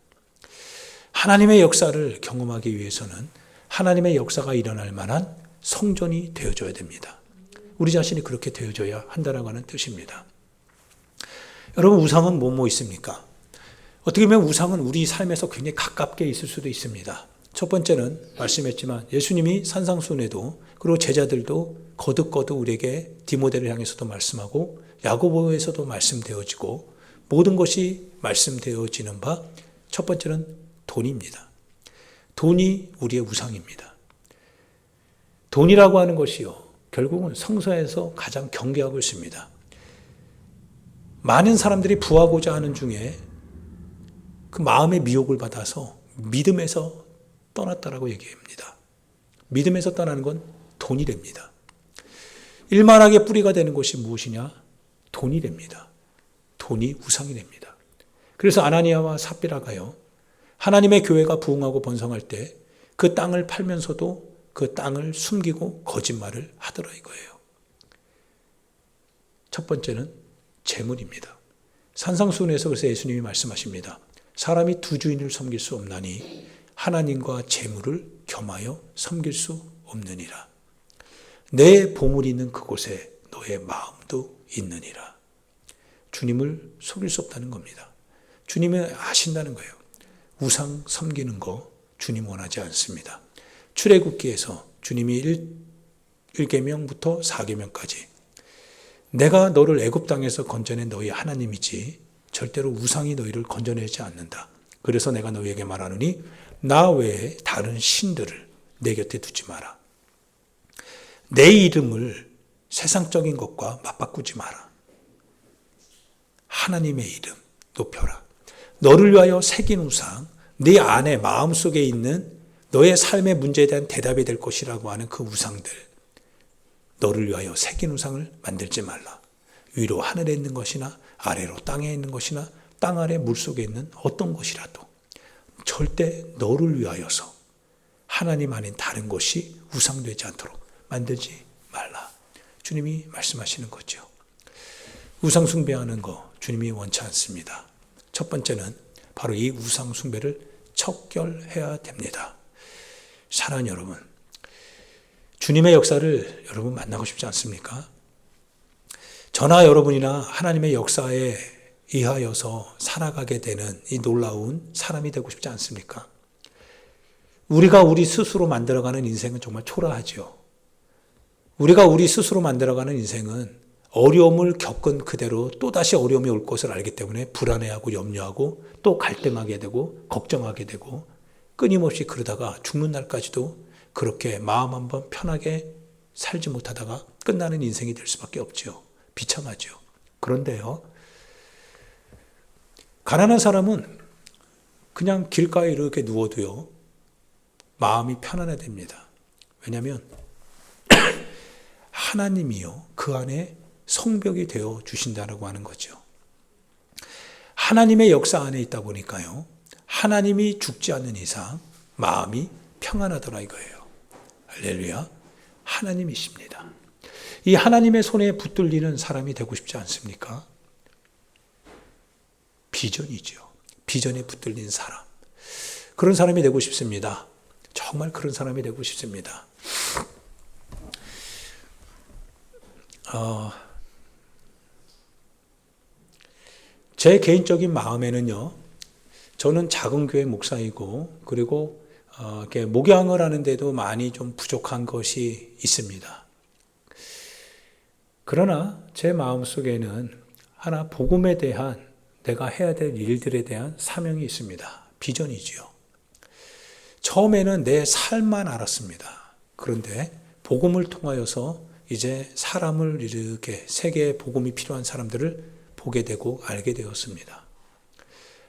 하나님의 역사를 경험하기 위해서는 하나님의 역사가 일어날 만한 성전이 되어줘야 됩니다. 우리 자신이 그렇게 되어줘야 한다라고 하는 뜻입니다. 여러분, 우상은 뭐뭐 있습니까? 어떻게 보면 우상은 우리 삶에서 굉장히 가깝게 있을 수도 있습니다. 첫 번째는 말씀했지만 예수님이 산상수훈에도, 그리고 제자들도 거듭거듭 우리에게 디모데를 향해서도 말씀하고 야고보에서도 말씀되어지고 모든 것이 말씀되어지는 바, 첫 번째는 돈입니다. 돈이 우리의 우상입니다. 돈이라고 하는 것이요, 결국은 성서에서 가장 경계하고 있습니다. 많은 사람들이 부하고자 하는 중에 그 마음의 미혹을 받아서 믿음에서 떠났다라고 얘기합니다. 믿음에서 떠나는 건 돈이랍니다. 일만하게 뿌리가 되는 것이 무엇이냐? 돈이랍니다. 돈이 우상이 됩니다. 그래서 아나니아와 삽비라가요, 하나님의 교회가 부흥하고 번성할 때 그 땅을 팔면서도 그 땅을 숨기고 거짓말을 하더라 이거예요. 첫 번째는 재물입니다. 산상수훈에서 그래서 예수님이 말씀하십니다. 사람이 두 주인을 섬길 수 없나니 하나님과 재물을 겸하여 섬길 수 없느니라. 내 보물이 있는 그곳에 너의 마음도 있느니라. 주님을 속일 수 없다는 겁니다. 주님이 아신다는 거예요. 우상 섬기는 거 주님 원하지 않습니다. 출애굽기에서 주님이 1계명부터 4계명까지 내가 너를 애굽 땅에서 건져낸 너희 하나님이지 절대로 우상이 너희를 건져내지 않는다. 그래서 내가 너희에게 말하노니 나 외에 다른 신들을 내 곁에 두지 마라. 내 이름을 세상적인 것과 맞바꾸지 마라. 하나님의 이름 높여라. 너를 위하여 새긴 우상, 네 안에 마음속에 있는 너의 삶의 문제에 대한 대답이 될 것이라고 하는 그 우상들, 너를 위하여 새긴 우상을 만들지 말라. 위로 하늘에 있는 것이나 아래로 땅에 있는 것이나 땅 아래 물속에 있는 어떤 것이라도 절대 너를 위하여서 하나님 아닌 다른 것이 우상되지 않도록 만들지 말라. 주님이 말씀하시는 거죠. 우상 숭배하는 거 주님이 원치 않습니다. 첫 번째는 바로 이 우상 숭배를 척결해야 됩니다. 사랑하는 여러분, 주님의 역사를 여러분 만나고 싶지 않습니까? 저나 여러분이나 하나님의 역사에 의하여서 살아가게 되는 이 놀라운 사람이 되고 싶지 않습니까? 우리가 우리 스스로 만들어가는 인생은 정말 초라하죠. 우리가 우리 스스로 만들어가는 인생은 어려움을 겪은 그대로 또다시 어려움이 올 것을 알기 때문에 불안해하고 염려하고 또 갈등하게 되고 걱정하게 되고 끊임없이 그러다가 죽는 날까지도 그렇게 마음 한번 편하게 살지 못하다가 끝나는 인생이 될 수밖에 없죠. 비참하죠. 그런데요, 가난한 사람은 그냥 길가에 이렇게 누워도요, 마음이 편안해 됩니다. 왜냐하면 하나님이요, 그 안에 성벽이 되어 주신다라고 하는 거죠. 하나님의 역사 안에 있다 보니까요. 하나님이 죽지 않는 이상 마음이 평안하더라 이거예요. 할렐루야. 하나님이십니다. 이 하나님의 손에 붙들리는 사람이 되고 싶지 않습니까? 비전이죠. 비전에 붙들린 사람. 그런 사람이 되고 싶습니다. 정말 그런 사람이 되고 싶습니다. 제 개인적인 마음에는요, 저는 작은 교회 목사이고, 그리고 이렇게 목양을 하는데도 많이 좀 부족한 것이 있습니다. 그러나 제 마음속에는 하나 복음에 대한 내가 해야 될 일들에 대한 사명이 있습니다. 비전이지요. 처음에는 내 삶만 알았습니다. 그런데 복음을 통하여서 이제 사람을 이렇게 세계에 복음이 필요한 사람들을 보게 되고 알게 되었습니다.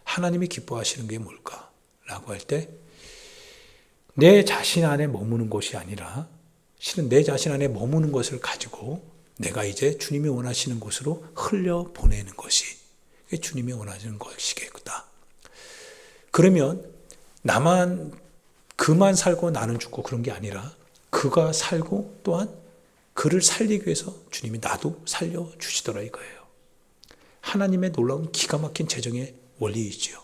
하나님이 기뻐하시는 게 뭘까? 라고 할 때 내 자신 안에 머무는 것이 아니라 실은 내 자신 안에 머무는 것을 가지고 내가 이제 주님이 원하시는 곳으로 흘려보내는 것이 주님이 원하시는 것이겠다. 그러면 나만 그만 살고 나는 죽고 그런 게 아니라 그가 살고 또한 그를 살리기 위해서 주님이 나도 살려주시더라 이거예요. 하나님의 놀라운 기가 막힌 재정의 원리이지요.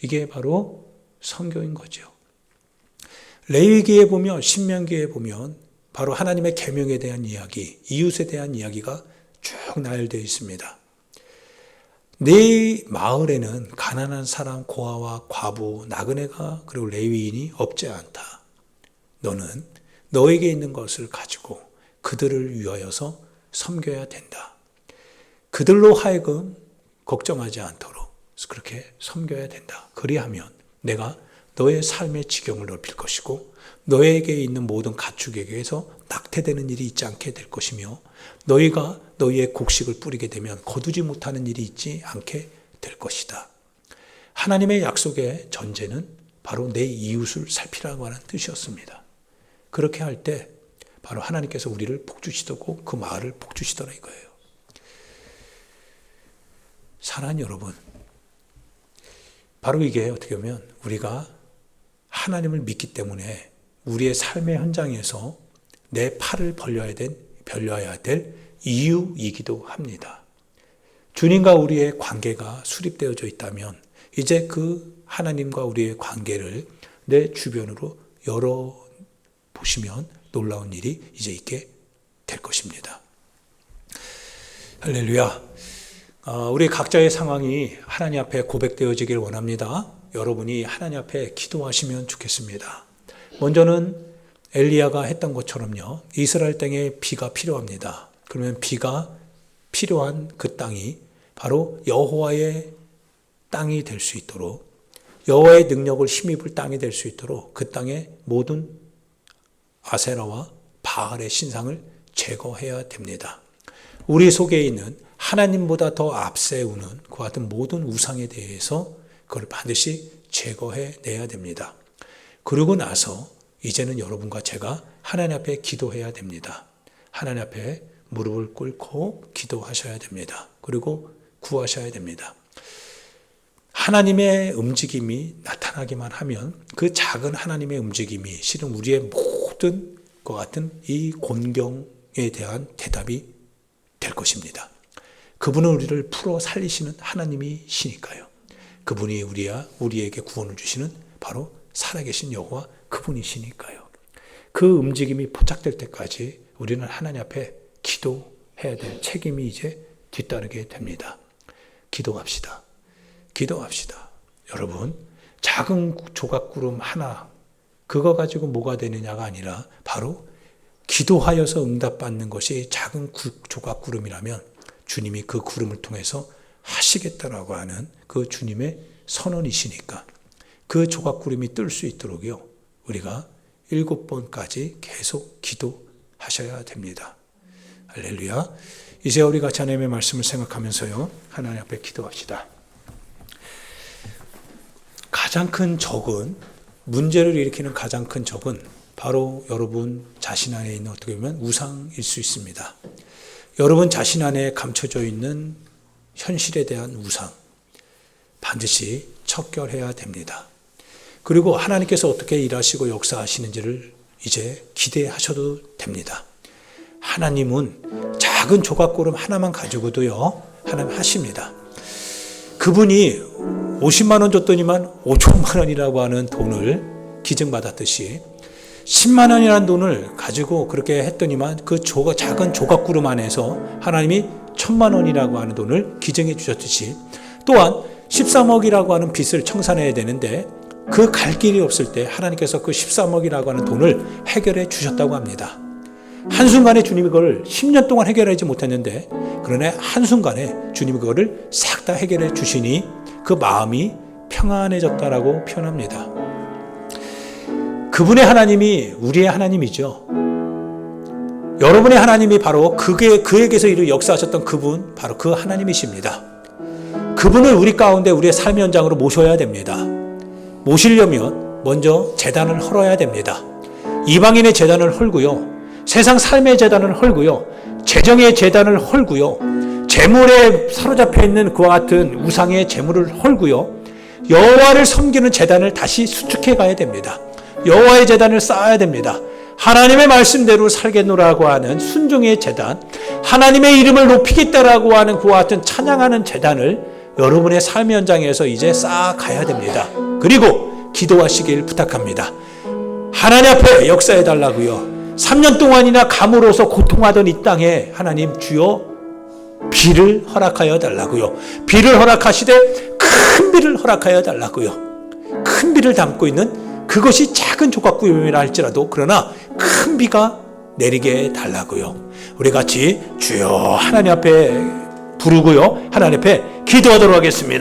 이게 바로 선교인 거죠. 레위기에 보면 신명기에 보면 바로 하나님의 계명에 대한 이야기, 이웃에 대한 이야기가 쭉 나열되어 있습니다. 네 마을에는 가난한 사람, 고아와 과부, 나그네가 그리고 레위인이 없지 않다. 너는 너에게 있는 것을 가지고 그들을 위하여서 섬겨야 된다. 그들로 하여금 걱정하지 않도록 그렇게 섬겨야 된다. 그리하면 내가 너의 삶의 지경을 넓힐 것이고 너에게 있는 모든 가축에게서 낙태되는 일이 있지 않게 될 것이며 너희가 너희의 곡식을 뿌리게 되면 거두지 못하는 일이 있지 않게 될 것이다. 하나님의 약속의 전제는 바로 내 이웃을 살피라고 하는 뜻이었습니다. 그렇게 할 때 바로 하나님께서 우리를 복주시고 그 마을을 복주시더라 이거예요. 사랑하는 여러분, 바로 이게 어떻게 보면 우리가 하나님을 믿기 때문에 우리의 삶의 현장에서 내 팔을 벌려야 될 이유이기도 합니다. 주님과 우리의 관계가 수립되어져 있다면 이제 그 하나님과 우리의 관계를 내 주변으로 열어보시면 놀라운 일이 이제 있게 될 것입니다. 할렐루야. 우리 각자의 상황이 하나님 앞에 고백되어지길 원합니다. 여러분이 하나님 앞에 기도하시면 좋겠습니다. 먼저는 엘리야가 했던 것처럼요. 이스라엘 땅에 비가 필요합니다. 그러면 비가 필요한 그 땅이 바로 여호와의 땅이 될 수 있도록 여호와의 능력을 힘입을 땅이 될 수 있도록 그 땅의 모든 아세라와 바알의 신상을 제거해야 됩니다. 우리 속에 있는 하나님보다 더 앞세우는 그와 같은 모든 우상에 대해서 그걸 반드시 제거해내야 됩니다. 그러고 나서 이제는 여러분과 제가 하나님 앞에 기도해야 됩니다. 하나님 앞에 무릎을 꿇고 기도하셔야 됩니다. 그리고 구하셔야 됩니다. 하나님의 움직임이 나타나기만 하면 그 작은 하나님의 움직임이 실은 우리의 모든 것 같은 이 곤경에 대한 대답이 될 것입니다. 그분은 우리를 풀어 살리시는 하나님이시니까요. 그분이 우리에게 구원을 주시는 바로 살아계신 여호와 그분이시니까요. 그 움직임이 포착될 때까지 우리는 하나님 앞에 기도해야 될 책임이 이제 뒤따르게 됩니다. 기도합시다. 기도합시다. 여러분, 작은 조각구름 하나 그거 가지고 뭐가 되느냐가 아니라 바로 기도하여서 응답받는 것이 작은 조각구름이라면 주님이 그 구름을 통해서 하시겠다라고 하는 그 주님의 선언이시니까 그 조각구름이 뜰 수 있도록요. 우리가 7번까지 계속 기도하셔야 됩니다. 할렐루야. 이제 우리 같이 하나님의 말씀을 생각하면서요. 하나님 앞에 기도합시다. 가장 큰 적은 문제를 일으키는 가장 큰 적은 바로 여러분 자신 안에 있는 어떻게 보면 우상일 수 있습니다. 여러분 자신 안에 감춰져 있는 현실에 대한 우상, 반드시 척결해야 됩니다. 그리고 하나님께서 어떻게 일하시고 역사하시는지를 이제 기대하셔도 됩니다. 하나님은 작은 조각구름 하나만 가지고도요, 하나님 하십니다. 그분이 50만 원 줬더니만 5천만 원이라고 하는 돈을 기증받았듯이 10만 원이라는 돈을 가지고 그렇게 했더니만 그 작은 조각구름 안에서 하나님이 1,000만 원이라고 하는 돈을 기증해 주셨듯이, 또한 13억이라고 하는 빚을 청산해야 되는데 그 갈 길이 없을 때 하나님께서 그 13억이라고 하는 돈을 해결해 주셨다고 합니다. 한순간에 주님이 그걸 10년 동안 해결하지 못했는데, 그러나 한순간에 주님이 그거를 싹 다 해결해 주시니 그 마음이 평안해졌다라고 표현합니다. 그분의 하나님이 우리의 하나님이죠. 여러분의 하나님이 바로 그에게서 이루 역사하셨던 그분, 바로 그 하나님이십니다. 그분을 우리 가운데 우리의 삶의 현장으로 모셔야 됩니다. 모시려면 먼저 제단을 헐어야 됩니다. 이방인의 제단을 헐고요, 세상 삶의 제단을 헐고요, 재정의 제단을 헐고요, 재물에 사로잡혀 있는 그와 같은 우상의 재물을 헐고요, 여호와를 섬기는 제단을 다시 수축해 가야 됩니다. 여호와의 제단을 쌓아야 됩니다. 하나님의 말씀대로 살겠노라고 하는 순종의 제단, 하나님의 이름을 높이겠다라고 하는 그와 같은 찬양하는 제단을 여러분의 삶의 현장에서 이제 쌓아가야 됩니다. 그리고 기도하시길 부탁합니다. 하나님 앞에 역사해 달라고요. 3년 동안이나 감으로서 고통하던 이 땅에 하나님 주여 비를 허락하여 달라고요. 비를 허락하시되 큰 비를 허락하여 달라고요. 큰 비를 담고 있는 그것이 작은 조각구름이라 할지라도 그러나 큰 비가 내리게 달라고요. 우리 같이 주여 하나님 앞에 부르고요, 하나님 앞에 기도하도록 하겠습니다.